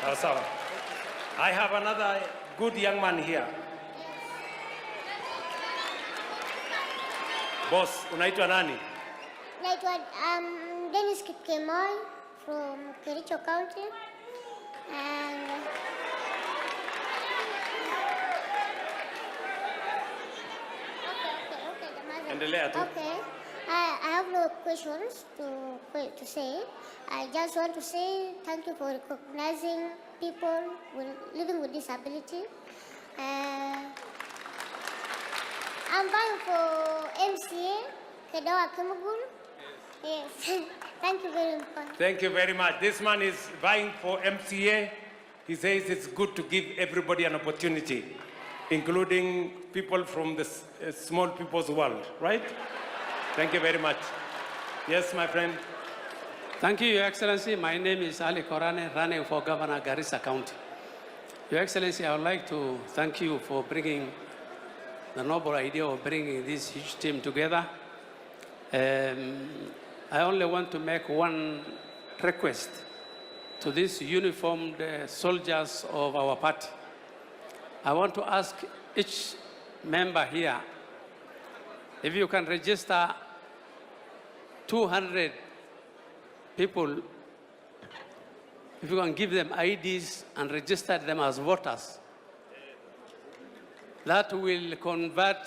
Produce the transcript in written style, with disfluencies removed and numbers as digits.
Sawa sawa. I have another good young man here. Boss, unaitwa nani? Naitwa Dennis Kipkemoi from Kericho County. And Endelea tu. okay. I have no questions to say. I just want to say thank you for recognizing people living with disability. I'm vying for MCA, Kedawa Kimugul. Yes. Thank you very much. Thank you very much. This man is vying for MCA. He says it's good to give everybody an opportunity, including people from the small people's world, right? Thank you very much. Yes, my friend. Thank you, Your Excellency. My name is Ali Korane, running for Governor Garissa County. Your Excellency, I would like to thank you for bringing the noble idea of bringing this huge team together. I only want to make one request to these uniformed soldiers of our party. I want to ask each member here if you can register 200 people, if you can give them IDs and register them as voters. That will convert